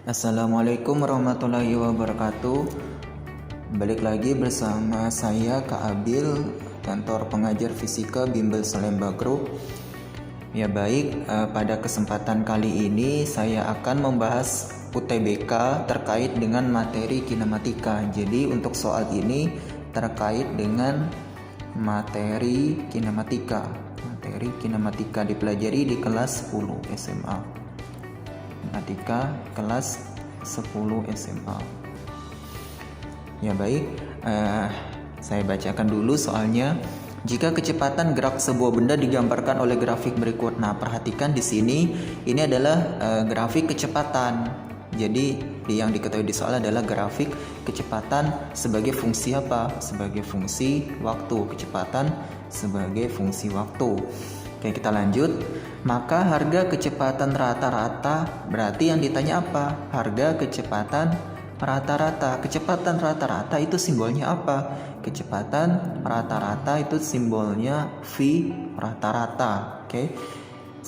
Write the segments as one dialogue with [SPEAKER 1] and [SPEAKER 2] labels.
[SPEAKER 1] Assalamualaikum warahmatullahi wabarakatuh. Balik lagi bersama saya Kak Abil, kantor pengajar fisika Bimbel Salemba Group. Ya baik, pada kesempatan kali ini saya akan membahas UTBK terkait dengan materi kinematika. Jadi untuk soal ini terkait dengan materi kinematika. Materi kinematika dipelajari di kelas 10 SMA. Matematika kelas 10 SMA. Ya baik, saya bacakan dulu soalnya. Jika kecepatan gerak sebuah benda digambarkan oleh grafik berikut. Nah, perhatikan di sini ini adalah grafik kecepatan. Jadi yang diketahui di soal adalah grafik kecepatan sebagai fungsi apa? Sebagai fungsi waktu. Kecepatan sebagai fungsi waktu. Oke, kita lanjut. Maka harga kecepatan rata-rata, berarti yang ditanya apa? Harga kecepatan rata-rata. Kecepatan rata-rata itu simbolnya apa? Kecepatan rata-rata itu simbolnya V rata-rata. Oke.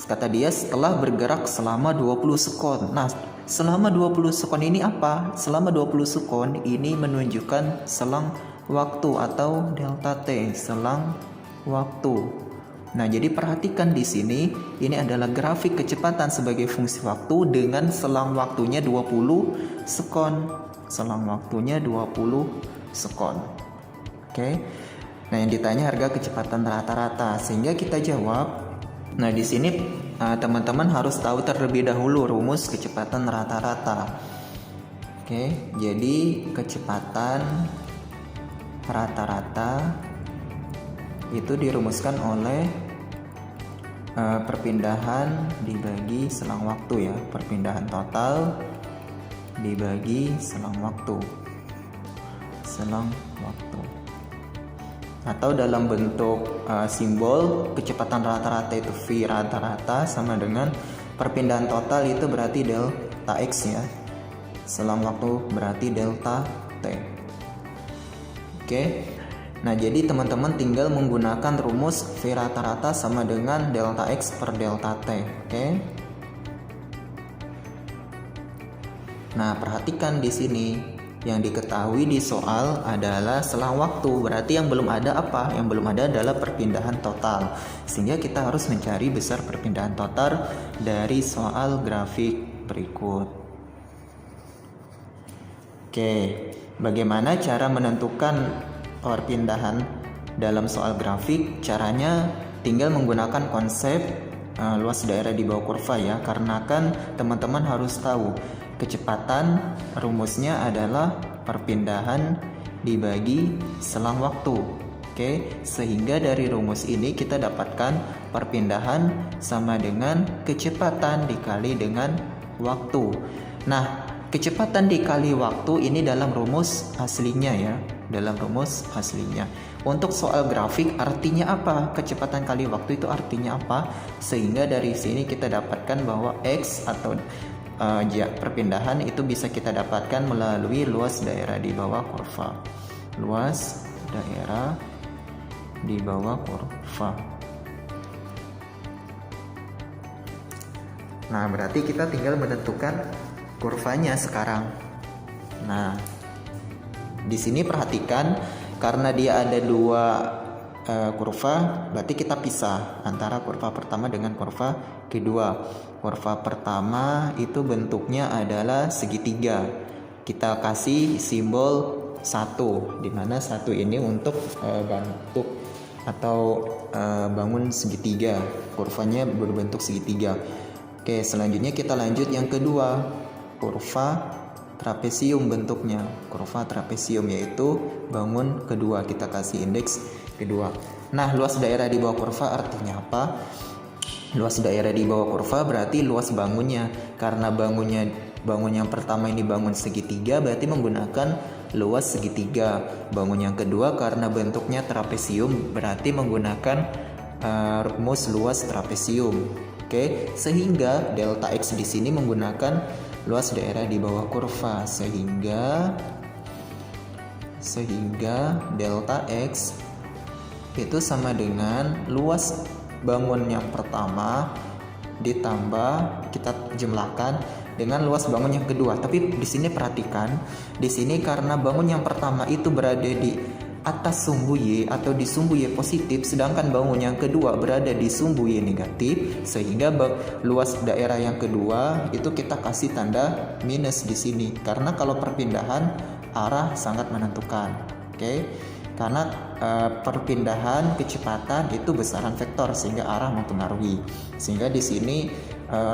[SPEAKER 1] Kata dia setelah bergerak selama 20 sekon. Nah, selama 20 sekon ini apa? Selama 20 sekon ini menunjukkan selang waktu atau delta T, selang waktu. Nah, jadi perhatikan di sini, ini adalah grafik kecepatan sebagai fungsi waktu dengan selang waktunya 20 sekon. Selang waktunya 20 sekon. Oke. Nah, yang ditanya harga kecepatan rata-rata, sehingga kita jawab. Nah, di sini teman-teman harus tahu terlebih dahulu rumus kecepatan rata-rata. Oke, jadi kecepatan rata-rata itu dirumuskan oleh perpindahan dibagi selang waktu ya, perpindahan total dibagi selang waktu, atau dalam bentuk simbol kecepatan rata-rata itu V rata-rata sama dengan perpindahan total itu berarti delta X ya, selang waktu berarti delta T. Oke. Nah, jadi teman-teman tinggal menggunakan rumus V rata-rata sama dengan delta X per delta T. Oke. Nah, perhatikan di sini. Yang diketahui di soal adalah selang waktu. Berarti yang belum ada apa? Yang belum ada adalah perpindahan total. Sehingga kita harus mencari besar perpindahan total dari soal grafik berikut. Oke. Bagaimana cara menentukan perpindahan dalam soal grafik? Caranya tinggal menggunakan konsep luas daerah di bawah kurva ya, karena kan teman-teman harus tahu kecepatan rumusnya adalah perpindahan dibagi selang waktu. Oke, sehingga dari rumus ini kita dapatkan perpindahan sama dengan kecepatan dikali dengan waktu. Nah, kecepatan dikali waktu ini dalam rumus aslinya ya, dalam rumus aslinya. Untuk soal grafik artinya apa? Kecepatan kali waktu itu artinya apa? Sehingga dari sini kita dapatkan bahwa X atau perpindahan itu bisa kita dapatkan melalui luas daerah di bawah kurva. Luas daerah di bawah kurva. Nah, berarti kita tinggal menentukan kurvanya sekarang. Nah, di sini perhatikan karena dia ada dua kurva, berarti kita pisah antara kurva pertama dengan kurva kedua. Kurva pertama itu bentuknya adalah segitiga. Kita kasih simbol 1, di mana 1 ini untuk bentuk atau bangun segitiga. Kurvanya berbentuk segitiga. Oke, selanjutnya kita lanjut yang kedua, kurva trapesium bentuknya. Kurva trapesium yaitu bangun kedua, kita kasih indeks kedua. Nah, luas daerah di bawah kurva artinya apa? Luas daerah di bawah kurva berarti luas bangunnya. Karena bangun yang pertama ini bangun segitiga, berarti menggunakan luas segitiga. Bangun yang kedua karena bentuknya trapesium, berarti menggunakan rumus luas trapesium. Oke, sehingga delta X di sini menggunakan luas daerah di bawah kurva, sehingga delta X itu sama dengan luas bangun yang pertama ditambah kita jumlahkan dengan luas bangun yang kedua. Tapi di sini perhatikan, di sini karena bangun yang pertama itu berada di atas sumbu Y atau di sumbu Y positif, sedangkan bangun yang kedua berada di sumbu Y negatif, sehingga luas daerah yang kedua itu kita kasih tanda minus di sini. Karena kalau perpindahan arah sangat menentukan. Oke. Karena perpindahan kecepatan itu besaran vektor sehingga arah mempengaruhi. Sehingga di sini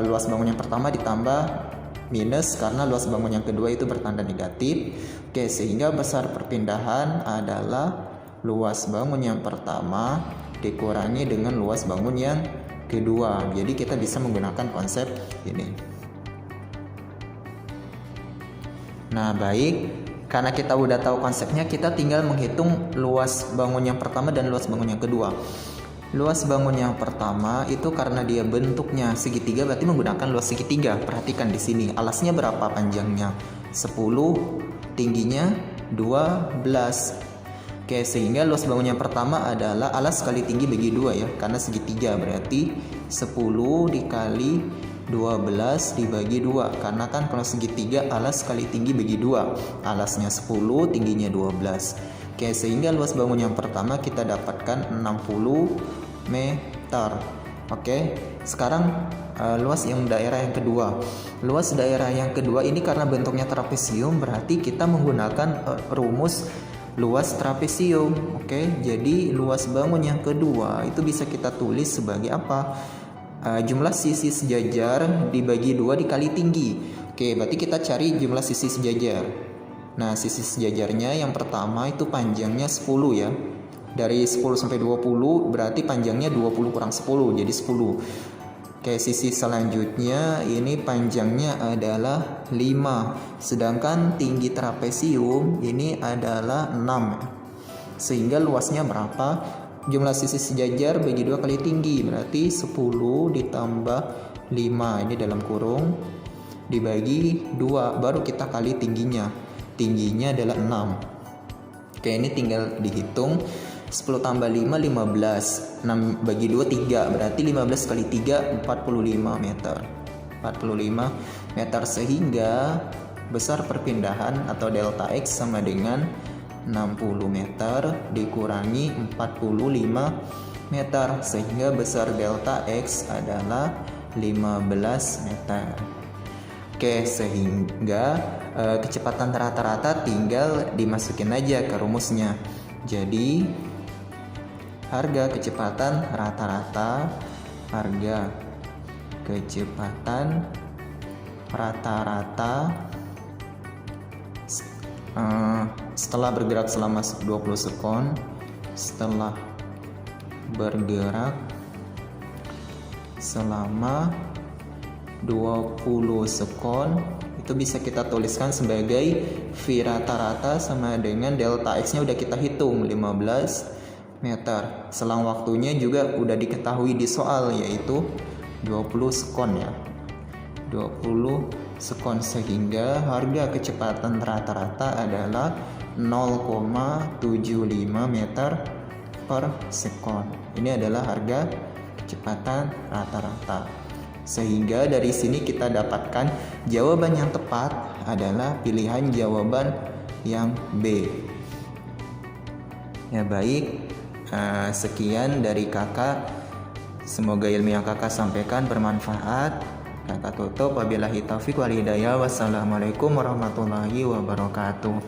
[SPEAKER 1] luas bangun yang pertama ditambah minus karena luas bangun yang kedua itu bertanda negatif. Oke, sehingga besar perpindahan adalah luas bangun yang pertama dikurangi dengan luas bangun yang kedua. Jadi kita bisa menggunakan konsep ini. Nah, baik. Karena kita udah tahu konsepnya, kita tinggal menghitung luas bangun yang pertama dan luas bangun yang kedua. Luas bangun yang pertama itu karena dia bentuknya segitiga, berarti menggunakan luas segitiga. Perhatikan di sini, alasnya berapa panjangnya? 10, tingginya 12. Oke, sehingga luas bangun yang pertama adalah alas kali tinggi bagi 2 ya, karena segitiga, berarti 10 dikali 12 dibagi 2, karena kan kalau segitiga alas kali tinggi bagi 2, alasnya 10, tingginya 12. Oke, sehingga luas bangun yang pertama kita dapatkan 60 meter. Oke, sekarang luas yang daerah yang kedua. Luas daerah yang kedua ini karena bentuknya trapesium, berarti kita menggunakan rumus luas trapesium. Oke, jadi luas bangun yang kedua itu bisa kita tulis sebagai apa? Jumlah sisi sejajar dibagi 2 dikali tinggi. Oke, berarti kita cari jumlah sisi sejajar. Nah, sisi sejajarnya yang pertama itu panjangnya 10 ya. Dari 10 sampai 20 berarti panjangnya 20 kurang 10 jadi 10. Oke, sisi selanjutnya ini panjangnya adalah 5. Sedangkan tinggi trapesium ini adalah 6. Sehingga luasnya berapa? Jumlah sisi sejajar bagi 2 kali tinggi, berarti 10 ditambah 5 ini dalam kurung dibagi 2, baru kita kali tingginya. Tingginya adalah 6. Oke, ini tinggal dihitung. 10 tambah 5 15. 6 bagi 2 3, berarti 15 kali 3 45 meter. 45 meter, sehingga besar perpindahan atau delta X sama dengan 60 meter dikurangi 45 meter, sehingga besar delta X adalah 15 meter. Oke, sehingga kecepatan rata-rata tinggal dimasukin aja ke rumusnya. Jadi harga kecepatan rata-rata, harga kecepatan rata-rata setelah bergerak selama 20 sekon, setelah bergerak selama 20 sekon itu bisa kita tuliskan sebagai V rata-rata sama dengan delta X-nya udah kita hitung 15 meter. Selang waktunya juga udah diketahui di soal, yaitu 20 sekon ya. 20 sekon, sehingga harga kecepatan rata-rata adalah 0,75 meter per sekon. Ini adalah harga kecepatan rata-rata. Sehingga dari sini kita dapatkan jawaban yang tepat adalah pilihan jawaban yang B. Ya baik, sekian dari kakak. Semoga ilmu yang kakak sampaikan bermanfaat. Kakak tutup, wabillahi taufiq wal hidayah. Wassalamualaikum warahmatullahi wabarakatuh.